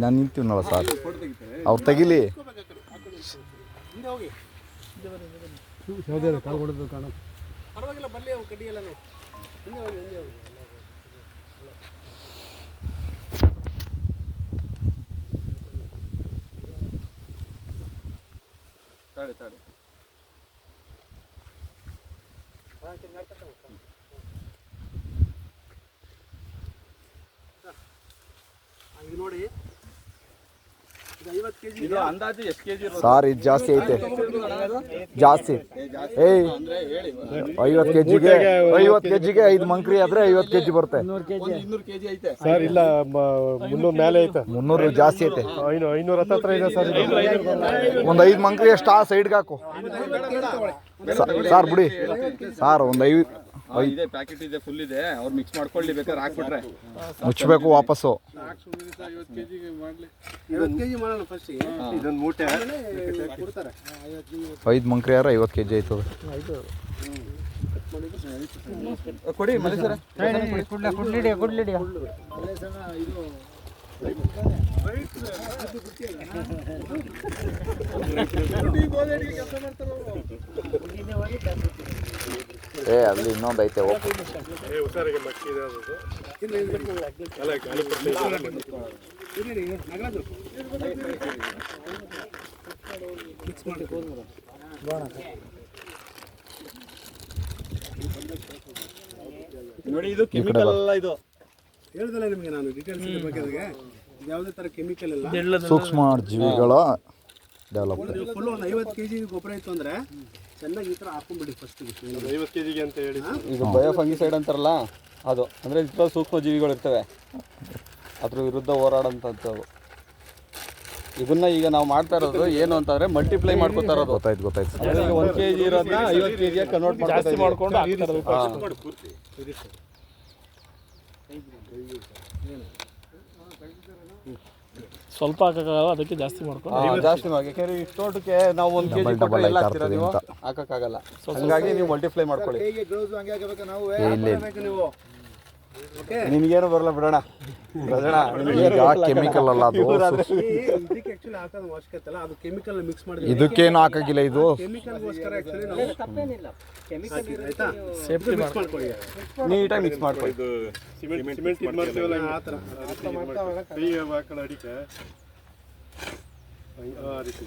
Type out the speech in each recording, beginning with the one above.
ನಾನು ನಿಂತೀವನಲ್ಲ ಸರ್, ಅವ್ರು ತೆಗಿಲಿ. ನೋಡಿ ಸಾರ್ ಇದು ಜಾಸ್ತಿ ಐತೆ, ಜಾಸ್ತಿ. 50 ಕೆಜಿಗೆ 5 ಮಂಕ್ರಿ ಆದ್ರೆ 50 ಕೆಜಿ ಬರುತ್ತೆ ಸರ್. ಇಲ್ಲ 300 ಮೇಲೆ ಐತೆ, 300 ಜಾಸ್ತಿ ಐತೆ. 500 ಹತ್ರ ಇದೆ ಸರ್. ಒಂದು 5 ಮಂಕ್ರಿ ಅಷ್ಟು ಆ ಸೈಡ್ಗೆ ಹಾಕು ಸಾರ್. ಬಿಡಿ ಸಾರ್, ಒಂದು 5 ಪ್ಯಾಕೆಟ್ ಇದೆ, ಫುಲ್ ಇದೆ. ಅವ್ರು ಮಿಕ್ಸ್ ಮಾಡ್ಕೊಳ್ಳಿ, ಬೇಕಾದ್ರೆ ಹಾಕ್ಬಿಟ್ರೆ ಮುಚ್ಚಬೇಕು ವಾಪಸ್ಸು. 5 ಮಂಕ್ರಿ ಆದ್ರೆ 50 ಕೆಜಿ ಆಯ್ತದೆ. ಕೊಡಿ ಮನುಷ್ಯರ ಅಲ್ಲಿ ಇನ್ನೊಂದು ಐತೆ. ನೋಡಿ, ಇದು ಕೆಮಿಕಲ್ ಅಲ್ಲ. ಇದು ಹೇಳ್ದಲ್ಲ ನಿಮಗೆ ನಾನು ಡೀಟೇಲ್ಸ್ ಬಗ್ಗೆ. ಯಾವುದೇ ಥರ ಕೆಮಿಕಲ್ ಇಲ್ಲ, ಸೂಕ್ಷ್ಮ ಜೀವಿಗಳ ಡೆವಲಪ್ಮೆಂಟ್. ಫುಲ್ ಒಂದು 50 ಕೆಜಿ ಗೊಬ್ಬರ ಇತ್ತು ಅಂದರೆ ಚೆನ್ನಾಗಿ ಈ ಥರ ಹಾಕೊಂಡ್ಬಿಡಿ ಫಸ್ಟ್. 50 ಕೆಜಿಗೆ ಅಂತ ಹೇಳಿ ಇದು ಬಯೋಫಂಗಿಸೈಡ್ ಅಂತಾರಲ್ಲ ಅದು. ಅಂದರೆ ಇಷ್ಟು ಸೂಕ್ಷ್ಮ ಜೀವಿಗಳು ಇರ್ತವೆ, ಅದ್ರ ವಿರುದ್ಧ ಹೋರಾಡೋಂಥದ್ದು. ಇದನ್ನ ಈಗ ನಾವು ಮಾಡ್ತಾ ಇರೋದು ಏನು ಅಂತಂದರೆ ಮಲ್ಟಿಪ್ಲೈ ಮಾಡ್ಕೊತಾ ಇರೋದು. ಗೊತ್ತಾಯ್ತು. ಈಗ 1 kg ಇರೋದನ್ನ 50 kg ಕನ್ವರ್ಟ್ ಮಾಡ್ಕೊಂಡು ಸ್ವಲ್ಪ ಹಾಕೋಕ್ಕಾಗಲ್ಲ, ಅದಕ್ಕೆ ಜಾಸ್ತಿ ಮಾಡ್ಕೊಂಡು ಜಾಸ್ತಿ ಮಾಡಿ. ಯಾಕೆಂದರೆ ಇಷ್ಟೋಟಕ್ಕೆ ನಾವು 1 kg ಕೊಟ್ಟರೆ ಎಲ್ಲ ಹಾಕ್ತೀರಾ ನೀವು, ಹಾಕೋಕ್ಕಾಗಲ್ಲ. ಹಾಗಾಗಿ ನೀವು ಮಲ್ಟಿಪ್ಲೈ ಮಾಡ್ಕೊಳ್ಳಿ. ನಿಮಗೇನು ಬರಲ್ಲ ಬಿಡೋಣ. ಕೆಮಿಕಲ್ ಅಲ್ಲ ಅದು, ಇದಕ್ಕೆ ಆಕ್ಚುಲಿ ಹಾಕೋದು ಅವಶ್ಯಕತೆ ಇಲ್ಲ. ಅದು ಕೆಮಿಕಲ್ ಮಿಕ್ಸ್ ಮಾಡಿ ಇದಕ್ಕೇನು ಹಾಕಾಗಿಲ್ಲ. ಇದು ಕೆಮಿಕಲ್ಗೋಸ್ಕರ ಆಕ್ಚುಲಿ ನಾವು ಆಯ್ತಾ ಸೇಫ್ಟಿ ಮಾಡ್ಕೊಳ್ಳಿ, ನೀಟಾಗಿ ಮಿಕ್ಸ್ ಮಾಡ್ಕೊಳ್ಳಿ. ಸಿಮೆಂಟ್ ಇದು ಮಾಡ್ತೀವಲ್ಲ ಆ ಥರ ಕೈ ಹಾಕೊಳ್ಳೋ ಅಡಿಕೆ ಆ ರೀತಿ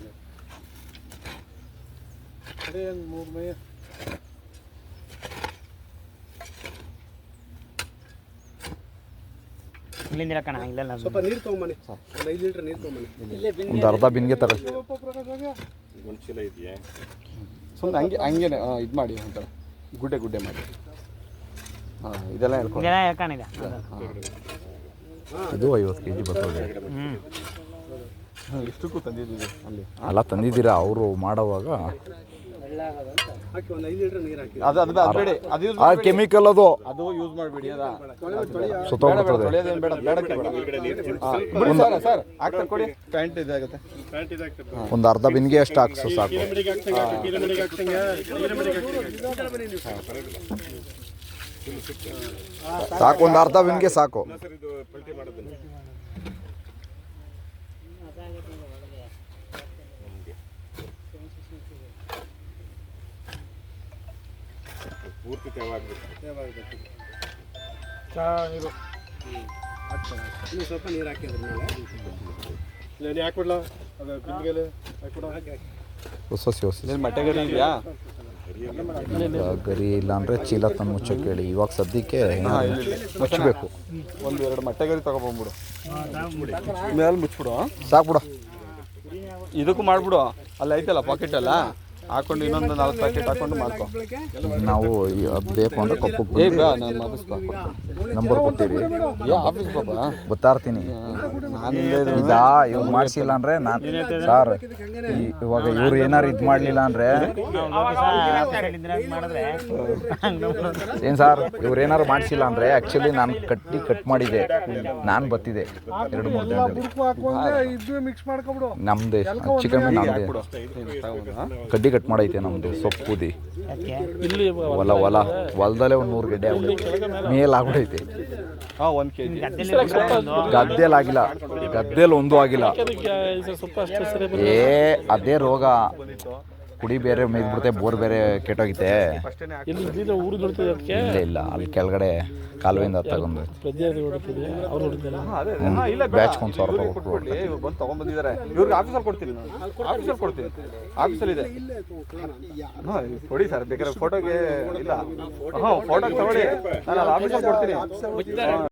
ಅದೇ 3 ಮೈ. ಸ್ವಲ್ಪ ನೀರು ತೊಗೊಂಬನ್ನಿ, 5 ಲೀಟರ್ ನೀರು ತೊಗೊಂಬನ್ನಿ. ಒಂದು ಅರ್ಧ ಬಿನ್ಗೆ ತಗೊಳ್ಳಿ. ಒಂದು ಚೀಲ ಇದೆಯಾ? ಸುಮ್ಮನೆ ಹಂಗೇನೆ ಇದು ಮಾಡಿ, ಒಂಥರ ಗುಡ್ಡೆ ಮಾಡಿ. ಇದೆಲ್ಲ ಹೇಳ್ಕೊಂಡು ಇದು 50 ಕೆಜಿ ಬರ್ತದೆ. ಇಷ್ಟಕ್ಕೂ ತಂದಿದ್ದೀವಿ ಅಲ್ಲಿ ಎಲ್ಲ ತಂದಿದ್ದೀರಾ ಅವರು ಮಾಡೋವಾಗ. ಹಾಕಿ ಒಂದು 5 ಲೀಟರ್ ನೀರು ಹಾಕಿ. ಅದು ಬೇಡಿ, ಅದು ಯೂಸ್ ಆ ಕೆಮಿಕಲ್ ಅದು ಯೂಸ್ ಮಾಡಬೇಡಿ. ಸುತ್ತೋಗ್ಬಿಡ್ತದೆ. ಸರ್ ಆಗ್ತದೆ ಕೊಡಿ. ಪ್ಯಾಂಟ್ ಇದಾಗುತ್ತೆ. ಒಂದು ಅರ್ಧ ಬಿನ್ಗೆ ಅಷ್ಟು ಹಾಕ್ಸು ಸಾಕು. ಸಾಕು, ಒಂದು ಅರ್ಧ ಬಿನ್ಗೆ ಸಾಕು. ಪೂರ್ತಿ ತೇವಾಗಬೇಕು. ಇನ್ನು ಸ್ವಲ್ಪ ನೀರು ಹಾಕಿದ್ರ ಮೇಲೆ ಹಾಕ್ಬಿಡ್ಲ ಅದು ಬಿಂದಿಗೆಲೆ ಹಾಕ್ಬಿಡ. ಹೊಸ ಮಟ್ಟೆಗರಿ ಇದೆಯಾ? ಗರಿ ಇಲ್ಲ ಅಂದರೆ ಚೀಲ ತಂದು ಮುಚ್ಚಕ್ಕೆ ಹೇಳಿ. ಇವಾಗ ಸದ್ಯಕ್ಕೆ ಮುಚ್ಚಬೇಕು. 1-2 ಮಟ್ಟೆಗರಿ ತಗೊಬಂದ್ಬಿಡು, ಮೇಲೆ ಮುಚ್ಚಿಬಿಡು. ಸಾಕ್ಬಿಡು. ಇದಕ್ಕೂ ಮಾಡಿಬಿಡು. ಅಲ್ಲಿ ಐತಲ್ಲ ಪಾಕೆಟ್ ಎಲ್ಲ ಹಾಕೊಂಡು ಇನ್ನೊಂದು 4 ಪ್ಯಾಕೆಟ್ ಹಾಕೊಂಡು ಮಾಡ್ಕೊ. ನಾವು ಅದು ಬೇಕು ಅಂದರೆ ಕಪ್ಪು ನಾನು ಆಫೀಸ್ ನಂಬರ್ ಕೊಡ್ತೀವಿ. ಆಫೀಸ್ ಬಾಬಾ ಗೊತ್ತಾ ಇರ್ತೀನಿ. ಇದಾ ಇವ್ರು ಮಾಡಿಸಿಲ್ಲ ಅಂದರೆ ನಾನು ಸರ್ ಇವಾಗ ಇವ್ರು ಏನಾರು ಇದು ಮಾಡಲಿಲ್ಲ ಅಂದರೆ ಏನು ಸರ್, ಇವ್ರು ಏನಾರು ಮಾಡಿಸಿಲ್ಲ ಅಂದರೆ ಆ್ಯಕ್ಚುಲಿ ನಾನು ಕಟ್ ಮಾಡಿದೆ. ನಾನು ಬತ್ತಿದೆ 2-3 ದಿನದಲ್ಲಿ. ನಮ್ಮದೇ ಚಿಕನ್ ನಮ್ಮದೇ ಕಡ್ಡಿ ಕಟ್ ಮಾಡೈತೆ ನಮ್ಮದು. ಸೊಪ್ಪುದಿ ಹೊಲದಲ್ಲೇ ಒಂದು 100 ಗಡ್ಡೆ ಆಗ್ಬಿಡೈತೆ, ಮೇಲೆ ಆಗ್ಬಿಡೈತೆ. ಹಾಂ 1 kg. ಗದ್ದೆಲ್ ಆಗಿಲ್ಲ, ಗದ್ದೆಲ್ ಒಂದೂ ಆಗಿಲ್ಲ. ಅದೇ ರೋಗ, ಕುಡಿ ಬೇರೆ ಮೇಯ್ದ್ಬಿಡುತ್ತೆ, ಬೋರ್ ಬೇರೆ ಕೆಟ್ಟೋಗಿತ್ತೆ. ಇಲ್ಲ ಇಲ್ಲ, ಅಲ್ಲಿ ಕೆಳಗಡೆ ಕಾಲುವೆಯಿಂದ ತಗೊಂಡು ಬ್ಯಾಚ್ ಒಂದು 1000 ರೂಪಾಯಿ ಕೊಟ್ಟು ಇವ್ರು ಬಂದು ತೊಗೊಂಡ್ಬಂದಿದ್ದಾರೆ. ಇವ್ರಿಗೆ ಆಫೀಸಲ್ಲಿ ಕೊಡ್ತೀನಿ, ಆಫೀಸಲ್ಲಿದೆ. ಹಾಂ ಕೊಡಿ ಸರ್, ಬೇಕಾದ್ರೆ ಫೋಟೋಗೆ ಇಲ್ಲ. ಹಾಂ ಫೋಟೋಗೆ ತಗೊಳ್ಳಿ, ನಾನು ಅಲ್ಲಿ ಆಫೀಸಲ್ಲಿ ಕೊಡ್ತೀನಿ.